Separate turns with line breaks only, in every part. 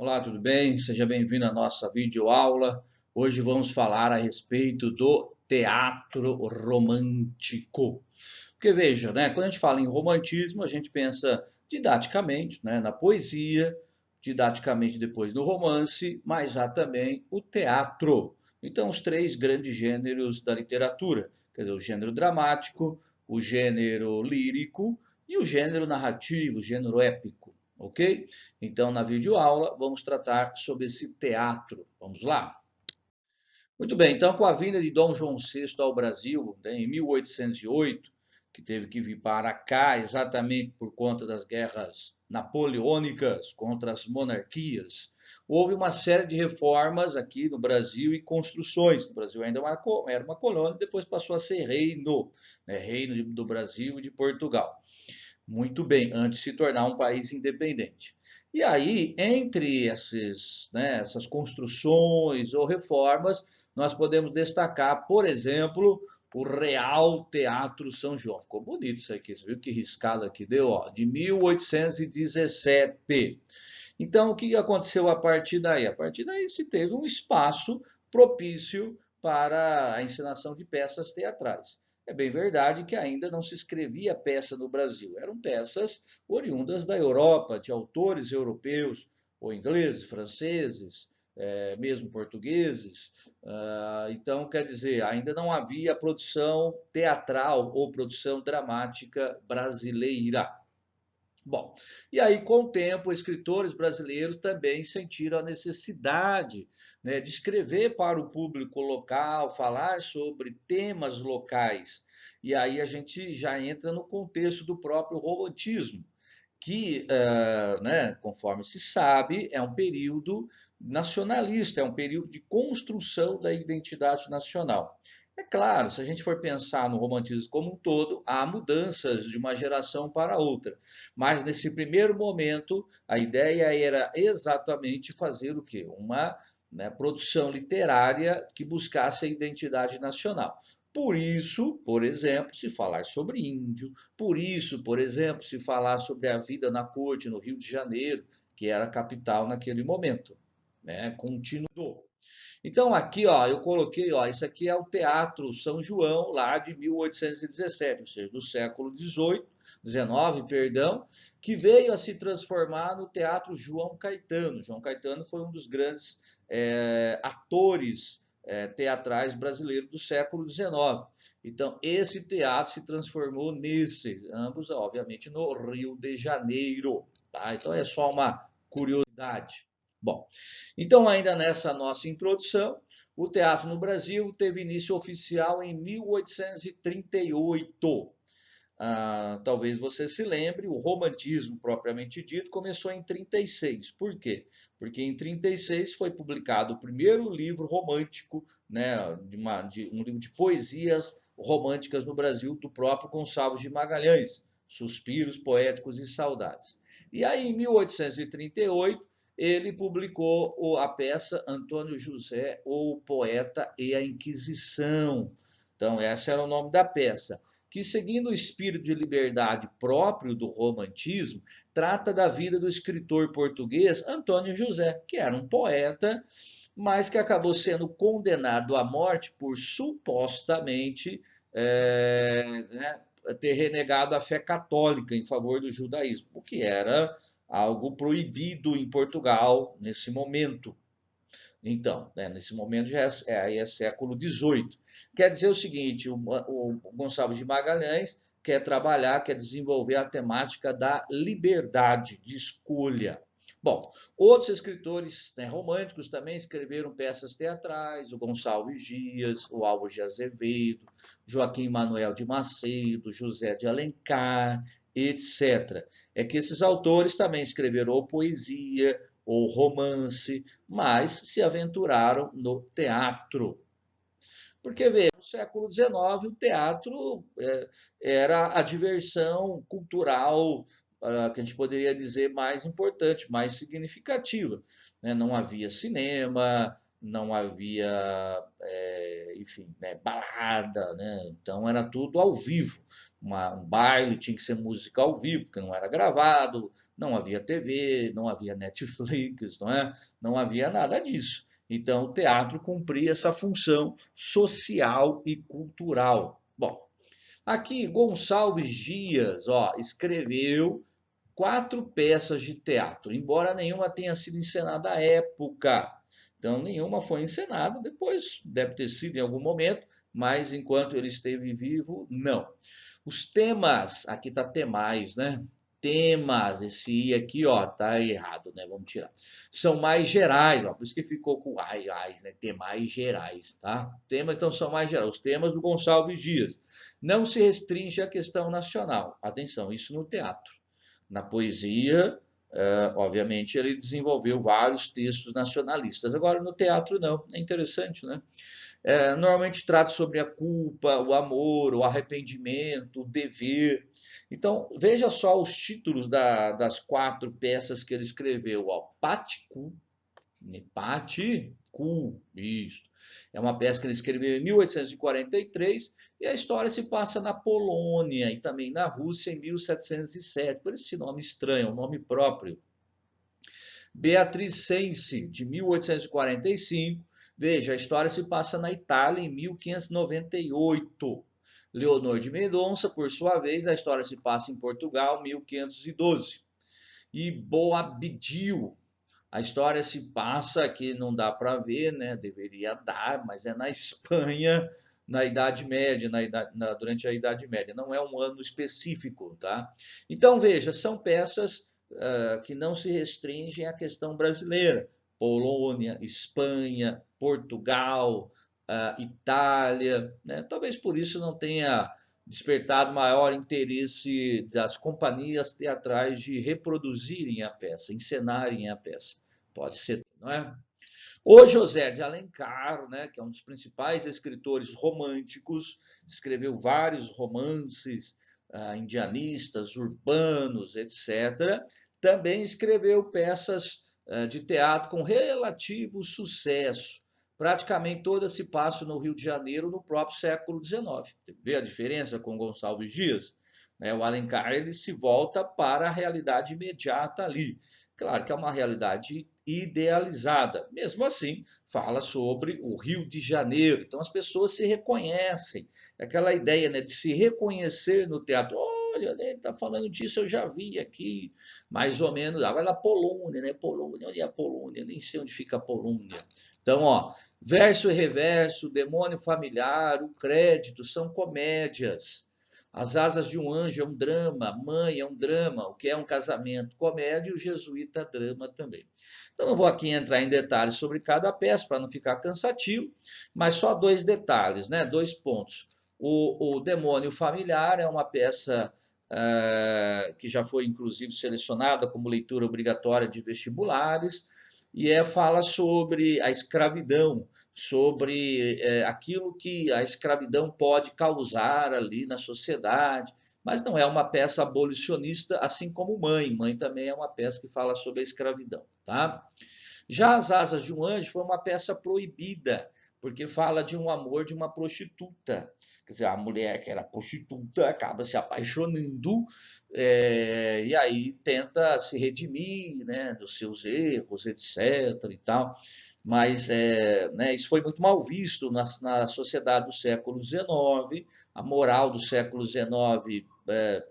Olá, tudo bem? Seja bem-vindo à nossa videoaula. Hoje vamos falar a respeito do teatro romântico. Porque veja, né, quando a gente fala em romantismo, a gente pensa didaticamente, né, na poesia, didaticamente depois no romance, mas há também o teatro. Então, os três grandes gêneros da literatura, quer dizer, o gênero dramático, o gênero lírico e o gênero narrativo, o gênero épico, ok? Então, na videoaula, vamos tratar sobre esse teatro. Vamos lá? Muito bem, então, com a vinda de Dom João VI ao Brasil, né, em 1808, que teve que vir para cá exatamente por conta das guerras napoleônicas contra as monarquias, houve uma série de reformas aqui no Brasil e construções. O Brasil ainda era uma colônia, depois passou a ser reino, né, reino do Brasil e de Portugal. Muito bem, antes de se tornar um país independente. E aí, entre essas construções ou reformas, nós podemos destacar, por exemplo, o Real Teatro São João. Ficou bonito isso aqui, você viu que riscado aqui deu? Ó, de 1817. Então, o que aconteceu a partir daí? A partir daí se teve um espaço propício para a encenação de peças teatrais. É bem verdade que ainda não se escrevia peça no Brasil, eram peças oriundas da Europa, de autores europeus, ou ingleses, franceses, mesmo portugueses. Então, quer dizer, ainda não havia produção teatral ou produção dramática brasileira. Bom, e aí, com o tempo, escritores brasileiros também sentiram a necessidade, né, de escrever para o público local, falar sobre temas locais. E aí a gente já entra no contexto do próprio romantismo, que, né, conforme se sabe, é um período nacionalista, é um período de construção da identidade nacional. É claro, se a gente for pensar no romantismo como um todo, há mudanças de uma geração para outra. Mas nesse primeiro momento, a ideia era exatamente fazer o quê? Uma, né, produção literária que buscasse a identidade nacional. Por isso, por exemplo, se falar sobre índio, por isso, por exemplo, se falar sobre a vida na corte no Rio de Janeiro, que era a capital naquele momento, né? Continuou. Então aqui, ó, eu coloquei, ó, isso aqui é o Teatro São João, lá de 1817, ou seja, do século XVIII, XIX, perdão, que veio a se transformar no Teatro João Caetano. João Caetano foi um dos grandes atores teatrais brasileiros do século XIX. Então, esse teatro se transformou nesse, ambos, obviamente, no Rio de Janeiro. Tá? Então, é só uma curiosidade. Bom, então, ainda nessa nossa introdução, o teatro no Brasil teve início oficial em 1838. Talvez você se lembre, o romantismo propriamente dito começou em 36. Por quê? Porque em 36 foi publicado o primeiro livro romântico, né, um livro de poesias românticas no Brasil, do próprio Gonçalves de Magalhães, Suspiros Poéticos e Saudades. E aí, em 1838, ele publicou a peça Antônio José, o Poeta e a Inquisição. Então, esse era o nome da peça, que, seguindo o espírito de liberdade próprio do romantismo, trata da vida do escritor português Antônio José, que era um poeta, mas que acabou sendo condenado à morte por supostamente né, ter renegado a fé católica em favor do judaísmo, o que era algo proibido em Portugal nesse momento. Então, né, nesse momento já aí é século XVIII. Quer dizer o seguinte, o Gonçalves de Magalhães quer trabalhar, quer desenvolver a temática da liberdade de escolha. Bom, outros escritores, né, românticos também escreveram peças teatrais, o Gonçalves Dias, o Álvares de Azevedo, Joaquim Manuel de Macedo, José de Alencar, etc. É que esses autores também escreveram ou poesia, ou romance, mas se aventuraram no teatro. Porque, veja, no século XIX, o teatro era a diversão cultural, que a gente poderia dizer, mais importante, mais significativa. Né? Não havia cinema, não havia, enfim, né, balada, né? Então era tudo ao vivo. Um baile tinha que ser música ao vivo, porque não era gravado, Não havia TV, não havia Netflix, não é? Não havia nada disso. Então, o teatro cumpria essa função social e cultural. Bom, aqui Gonçalves Dias, ó, escreveu 4 peças de teatro, embora nenhuma tenha sido encenada à época. Então, nenhuma foi encenada, depois deve ter sido em algum momento, mas enquanto ele esteve vivo, não. Os temas, aqui está temais, né? Temas, esse I aqui, ó, tá errado, né? Vamos tirar. São mais gerais, ó, por isso que ficou com ai, ai, né? Temais gerais, tá? Temas, então, são mais gerais. Os temas do Gonçalves Dias. Não se restringe à questão nacional. Atenção, isso no teatro. Na poesia, obviamente, ele desenvolveu vários textos nacionalistas. Agora, no teatro, não. É interessante, né? Normalmente trata sobre a culpa, o amor, o arrependimento, o dever. Então, veja só os títulos das 4 peças que ele escreveu. Ó, Paticu, Paticu, isso. É uma peça que ele escreveu em 1843 e a história se passa na Polônia e também na Rússia em 1707. Por esse nome estranho, um nome próprio. Beatriz Sense, de 1845. Veja, a história se passa na Itália em 1598. Leonor de Mendonça, por sua vez, a história se passa em Portugal, 1512. E Boabdil, a história se passa, aqui não dá para ver, né? Deveria dar, mas é na Espanha, na Idade Média, durante a Idade Média. Não é um ano específico, tá? Então, veja, são peças que não se restringem à questão brasileira. Polônia, Espanha, Portugal, Itália, né? Talvez por isso não tenha despertado maior interesse das companhias teatrais de reproduzirem a peça, encenarem a peça. Pode ser, não é? O José de Alencar, né, que é um dos principais escritores românticos, escreveu vários romances indianistas, urbanos, etc. Também escreveu peças de teatro com relativo sucesso. Praticamente todas se passam no Rio de Janeiro no próprio século XIX. Vê a diferença com Gonçalves Dias? O Alencar ele se volta para a realidade imediata ali. Claro que é uma realidade idealizada. Mesmo assim, fala sobre o Rio de Janeiro. Então as pessoas se reconhecem. Aquela ideia, né, de se reconhecer no teatro. Olha, né, ele está falando disso, eu já vi aqui, mais ou menos. Agora na Polônia, né? Polônia, onde é a Polônia? Nem sei onde fica a Polônia. Então, ó, verso e reverso, demônio familiar, o crédito, são comédias. As Asas de um Anjo é um drama, Mãe é um drama, o que é um casamento, comédia, e o Jesuíta drama também. Então, não vou aqui entrar em detalhes sobre cada peça para não ficar cansativo, mas só 2 detalhes, né? 2 pontos. O Demônio Familiar é uma peça que já foi, inclusive, selecionada como leitura obrigatória de vestibulares, e fala sobre a escravidão, sobre aquilo que a escravidão pode causar ali na sociedade, mas não é uma peça abolicionista, assim como Mãe. Mãe também é uma peça que fala sobre a escravidão, tá? Já As Asas de um Anjo foi uma peça proibida, porque fala de um amor de uma prostituta. Quer dizer, a mulher que era prostituta acaba se apaixonando e aí tenta se redimir, né, dos seus erros, etc. e tal. Mas né, isso foi muito mal visto na sociedade do século XIX. A moral do século XIX,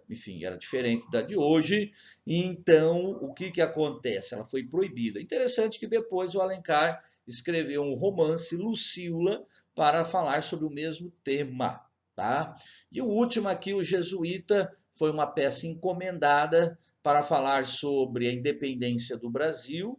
enfim, era diferente da de hoje. Então, o que acontece? Ela foi proibida. Interessante que depois o Alencar escreveu um romance, Lucila, para falar sobre o mesmo tema. Tá? E o último aqui, o Jesuíta, foi uma peça encomendada para falar sobre a independência do Brasil.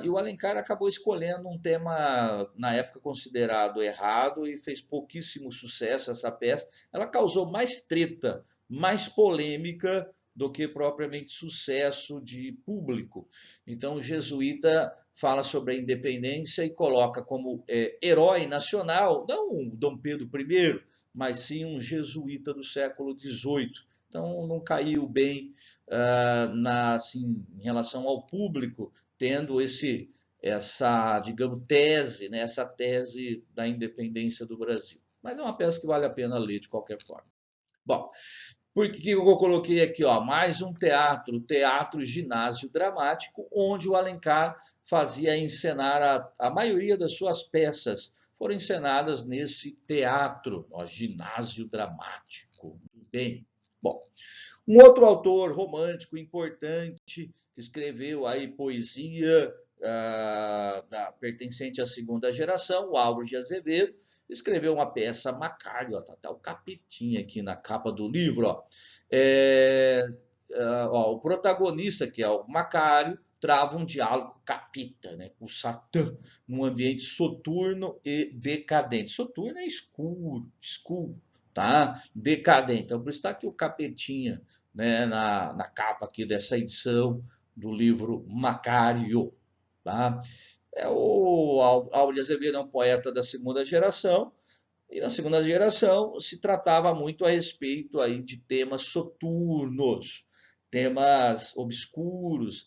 E o Alencar acabou escolhendo um tema, na época, considerado errado e fez pouquíssimo sucesso essa peça. Ela causou mais treta, mais polêmica do que propriamente sucesso de público. Então, o Jesuíta fala sobre a independência e coloca como herói nacional, não o Dom Pedro I, mas sim um jesuíta do século XVIII. Então, não caiu bem assim, em relação ao público, tendo essa, digamos, tese, né, essa tese da independência do Brasil. Mas é uma peça que vale a pena ler de qualquer forma. Bom, Por que eu coloquei aqui, ó, mais um teatro, Teatro Ginásio Dramático, onde o Alencar fazia encenar a maioria das suas peças. Foram encenadas nesse teatro, ó, Ginásio Dramático. Bem, bom. Um outro autor romântico importante que escreveu aí poesia pertencente à segunda geração, o Álvaro de Azevedo, escreveu uma peça Macário, ó, tá o capetinha aqui na capa do livro, ó. Ó, o protagonista, que é o Macário, trava um diálogo capita, né, com o Satã, num ambiente soturno e decadente. Soturno é escuro, escuro, tá? Decadente. Então, por isso está aqui o capetinha, né, na capa aqui dessa edição do livro Macário. Tá? O Álvaro de Azevedo é um poeta da segunda geração, e na segunda geração se tratava muito a respeito aí de temas soturnos, temas obscuros,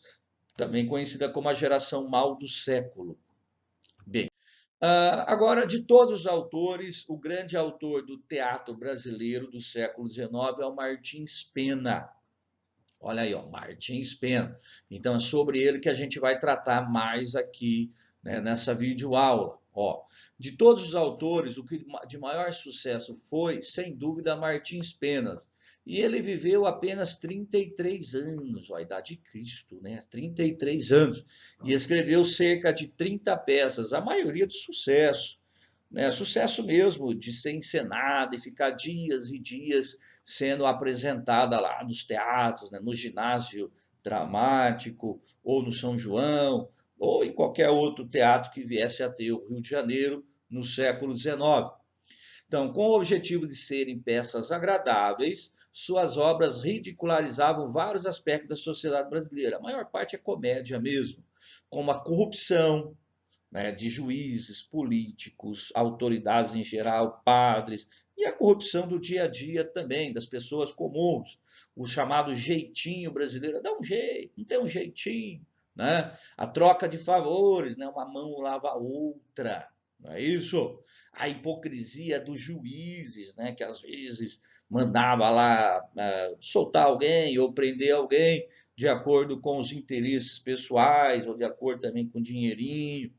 também conhecida como a geração mal do século. Bem, agora, de todos os autores, o grande autor do teatro brasileiro do século XIX é o Martins Pena. Olha aí, ó, Martins Pena. Então, é sobre ele que a gente vai tratar mais aqui, né, nessa videoaula. Ó, de todos os autores, o que de maior sucesso foi, sem dúvida, Martins Pena. E ele viveu apenas 33 anos, ó, a idade de Cristo, né? 33 anos. E escreveu cerca de 30 peças, a maioria de sucesso. Né? Sucesso mesmo, de ser encenada e ficar dias e dias sendo apresentada lá nos teatros, né? No ginásio dramático, ou no São João, ou em qualquer outro teatro que viesse a ter o Rio de Janeiro no século XIX. Então, com o objetivo de serem peças agradáveis, suas obras ridicularizavam vários aspectos da sociedade brasileira. A maior parte é comédia mesmo, como a corrupção, né, de juízes, políticos, autoridades em geral, padres, e a corrupção do dia a dia também, das pessoas comuns, o chamado jeitinho brasileiro, dá um jeito, não tem um jeitinho, né? A troca de favores, né? Uma mão lava a outra, não é isso? A hipocrisia dos juízes, né? Que às vezes mandava lá soltar alguém ou prender alguém de acordo com os interesses pessoais ou de acordo também com o dinheirinho.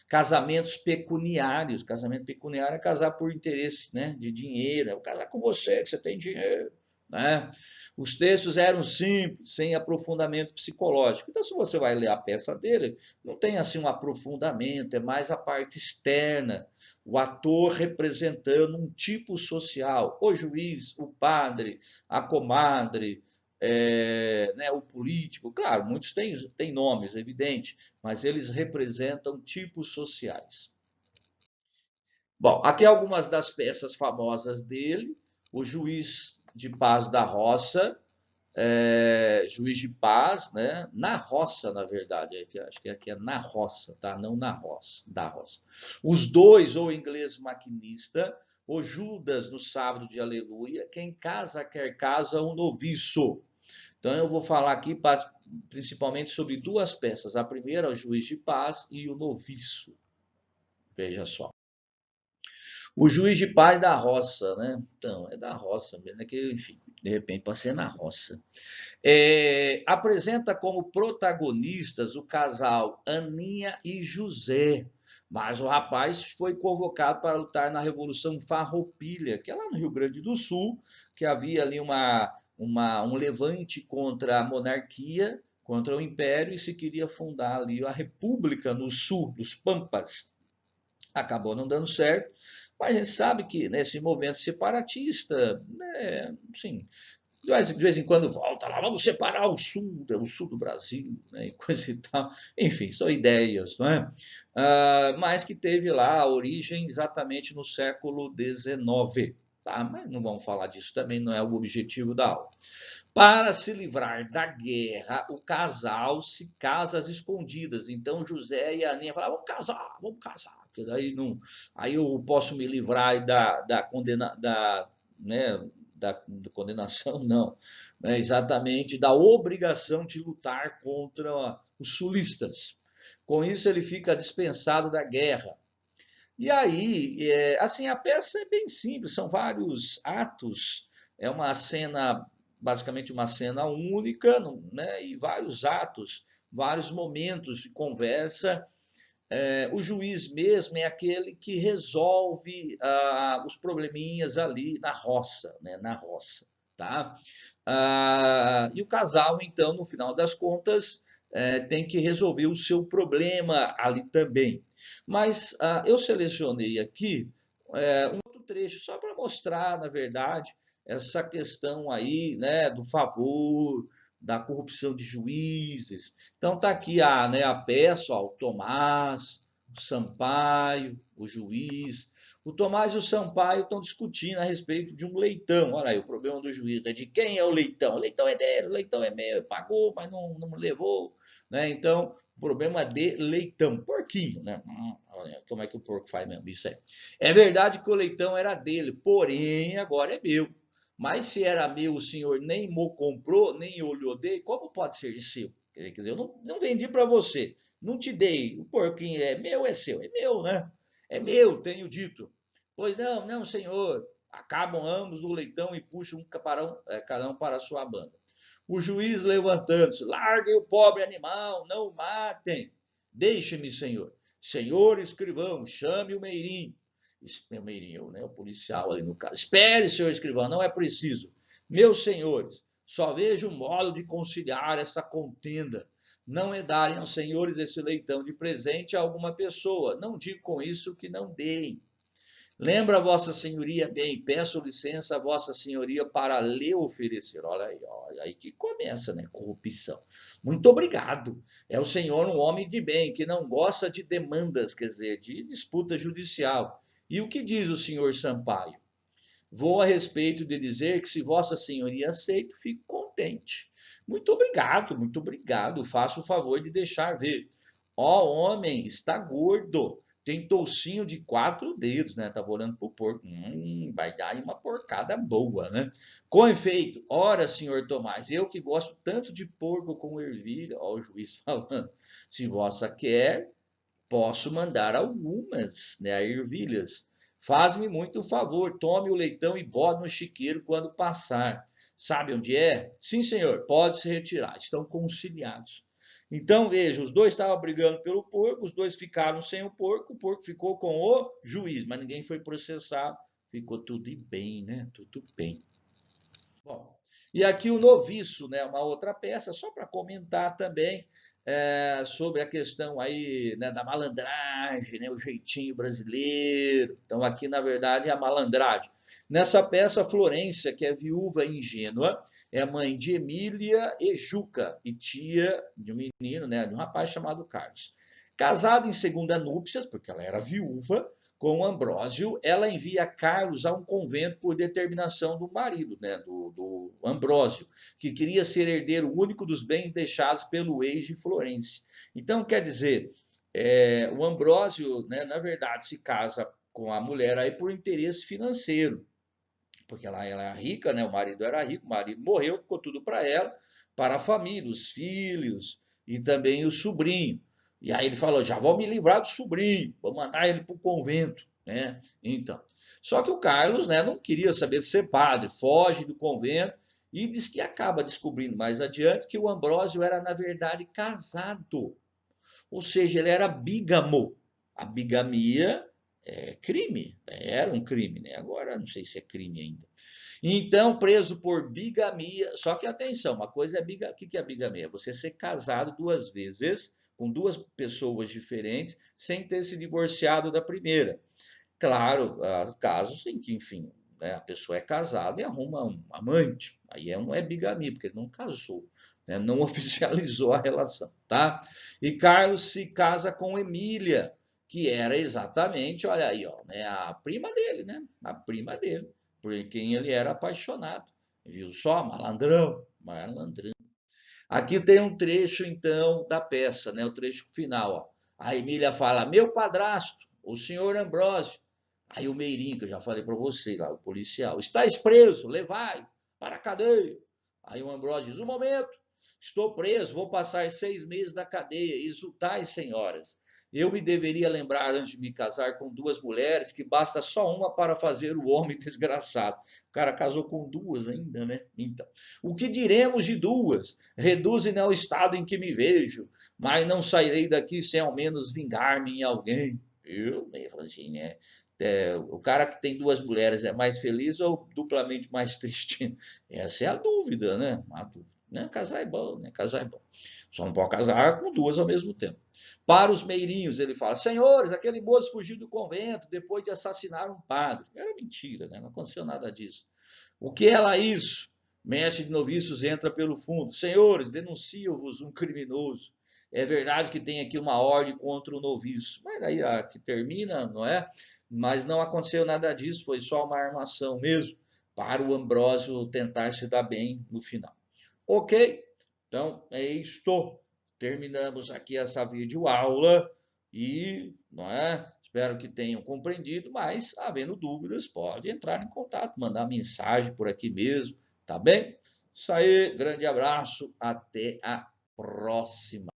Casamentos pecuniários. Casamento pecuniário é casar por interesse, né, de dinheiro. Eu vou casar com você, que você tem dinheiro. Né? Os textos eram simples, sem aprofundamento psicológico. Então, se você vai ler a peça dele, não tem assim um aprofundamento, é mais a parte externa. O ator representando um tipo social. O juiz, o padre, a comadre, né, o político. Claro, muitos têm nomes, é evidente, mas eles representam tipos sociais. Bom, aqui algumas das peças famosas dele. O Juiz de Paz da Roça, Juiz de Paz, né? Na Roça, na verdade, acho que aqui é na Roça, tá? Não na Roça, da Roça. Os Dois, ou Inglês Maquinista, o Judas no Sábado de Aleluia, Quem Casa Quer Casa, o Noviço. Então, eu vou falar aqui principalmente sobre duas peças. A primeira, o Juiz de Paz, e o Noviço. Veja só. O Juiz de Paz da Roça, né? Então, é da roça mesmo, é que, enfim, de repente pode ser na roça. Apresenta como protagonistas o casal Aninha e José. Mas o rapaz foi convocado para lutar na Revolução Farroupilha, que é lá no Rio Grande do Sul, que havia ali um levante contra a monarquia, contra o império, e se queria fundar ali a república no sul, dos Pampas. Acabou não dando certo, mas a gente sabe que nesse movimento separatista, né, assim, de vez em quando volta lá, vamos separar o sul do Brasil, né, e coisa e tal. Enfim, são ideias, não é? Mas que teve lá a origem exatamente no século XIX. Tá? Mas não vamos falar disso também, não é o objetivo da aula. Para se livrar da guerra, o casal se casa às escondidas. Então José e a Aninha falaram: vamos casar, porque daí não, aí eu posso me livrar da né, da condenação, não, né, exatamente da obrigação de lutar contra os sulistas. Com isso ele fica dispensado da guerra. E aí, assim, a peça é bem simples, são vários atos, é uma cena basicamente uma cena única, né, e vários atos, vários momentos de conversa. O juiz mesmo é aquele que resolve os probleminhas ali na roça, né, na roça, tá? E o casal, então, no final das contas, tem que resolver o seu problema ali também. Mas eu selecionei aqui um outro trecho só para mostrar, na verdade, essa questão aí, né, do favor, da corrupção de juízes. Então tá aqui a peça, ó, o Tomás, o Sampaio, o juiz. O Tomás e o Sampaio estão discutindo a respeito de um leitão. Olha aí, o problema do juiz, né? De quem é o leitão? O leitão é dele, o leitão é meu, pagou, mas não levou. Né? Então, o problema de leitão, porquinho, né? Olha, como é que o porco faz mesmo? Isso aí. É verdade que o leitão era dele, porém agora é meu. Mas se era meu, o senhor nem mo comprou, nem eu lhe dei, como pode ser seu? Quer dizer, eu não vendi para você, não te dei. O porquinho é meu, é seu, é meu, né? É meu, tenho dito. Pois não, não, senhor. Acabam ambos no leitão e puxam cada um para a sua banda. O juiz levantando-se, larguem o pobre animal, não o matem. Deixe-me, senhor. Senhor escrivão, chame o Meirinho. O Meirinho, né, o policial ali no caso. Espere, senhor escrivão, não é preciso. Meus senhores, só vejo um modo de conciliar essa contenda. Não é darem aos senhores esse leitão de presente a alguma pessoa. Não digo com isso que não deem. Lembra Vossa Senhoria bem, peço licença a Vossa Senhoria para lhe oferecer. Olha aí que começa, né? Corrupção. Muito obrigado. É o senhor um homem de bem, que não gosta de demandas, quer dizer, de disputa judicial. E o que diz o senhor Sampaio? Vou a respeito de dizer que se Vossa Senhoria aceita, fico contente. Muito obrigado. Faça o favor de deixar ver. Ó, homem, está gordo. Tem toucinho de 4 dedos, né? Tava olhando pro porco. Vai dar uma porcada boa, né? Com efeito, ora, senhor Tomás, eu que gosto tanto de porco com ervilha, ó, o juiz falando, se vossa quer, posso mandar algumas, né, ervilhas. Faz-me muito favor, tome o leitão e bode no chiqueiro quando passar. Sabe onde é? Sim, senhor, pode se retirar. Estão conciliados. Então, veja, os dois estavam brigando pelo porco, os dois ficaram sem o porco ficou com o juiz, mas ninguém foi processado, ficou tudo bem, né? Tudo bem. Bom, e aqui o Noviço, né? Uma outra peça, só para comentar também sobre a questão aí, né, da malandragem, né, o jeitinho brasileiro. Então, aqui, na verdade, é a malandragem. Nessa peça, Florência, que é viúva ingênua, é mãe de Emília e Juca, e tia de um menino, né, de um rapaz chamado Carlos. Casada em segunda núpcias, porque ela era viúva, com Ambrósio, ela envia Carlos a um convento por determinação do marido, né, do Ambrósio, que queria ser herdeiro único dos bens deixados pelo ex de Florência. Então, quer dizer, o Ambrósio, né, na verdade, se casa com a mulher aí por interesse financeiro, porque ela era rica, né, o marido era rico, o marido morreu, ficou tudo para ela, para a família, os filhos e também o sobrinho. E aí ele falou: já vou me livrar do sobrinho, vou mandar ele para o convento, né? Então, só que o Carlos, né, não queria saber de ser padre, foge do convento e diz que acaba descobrindo mais adiante que o Ambrósio era, na verdade, casado. Ou seja, ele era bígamo. A bigamia é crime, era um crime, né? Agora não sei se é crime ainda. Então, preso por bigamia. Só que atenção, uma coisa é bigamia. O que é bigamia? Você ser casado 2 vezes com 2 pessoas diferentes sem ter se divorciado da primeira. Claro, há casos em que, enfim, né, a pessoa é casada e arruma um amante. Aí não é bigamia, porque ele não casou, né, não oficializou a relação, tá? E Carlos se casa com Emília, que era exatamente, olha aí, ó, né, a prima dele, né? A prima dele, por quem ele era apaixonado. Viu só? Malandrão, malandrão. Aqui tem um trecho, então, da peça, né? O trecho final, ó. A Emília fala: meu padrasto, o senhor Ambrósio. Aí o Meirinho, que eu já falei para você lá, o policial: estás preso, levai para a cadeia. Aí o Ambrósio diz: um momento, estou preso, vou passar 6 meses na cadeia, exultai, senhoras. Eu me deveria lembrar antes de me casar com 2 mulheres que basta só uma para fazer o homem desgraçado. O cara casou com 2 ainda, né? Então, o que diremos de 2? Reduzem ao estado em que me vejo, mas não sairei daqui sem ao menos vingar-me em alguém. Eu, assim, né? O cara que tem 2 mulheres é mais feliz ou duplamente mais triste? Essa é a dúvida, né? A dúvida, né? Casar é bom, né? Casar é bom. Só não pode casar com 2 ao mesmo tempo. Para os meirinhos, ele fala: Senhores, aquele moço fugiu do convento depois de assassinar um padre. Era mentira, né? Não aconteceu nada disso. O que é lá isso? Mestre de noviços entra pelo fundo. Senhores, denuncio-vos um criminoso. É verdade que tem aqui uma ordem contra o noviço. Mas aí que termina, não é? Mas não aconteceu nada disso, foi só uma armação mesmo, para o Ambrósio tentar se dar bem no final. Ok? Então, é isto. Terminamos aqui essa videoaula e, não é? Espero que tenham compreendido, mas, havendo dúvidas, pode entrar em contato, mandar mensagem por aqui mesmo, tá bem? Isso aí, grande abraço, até a próxima.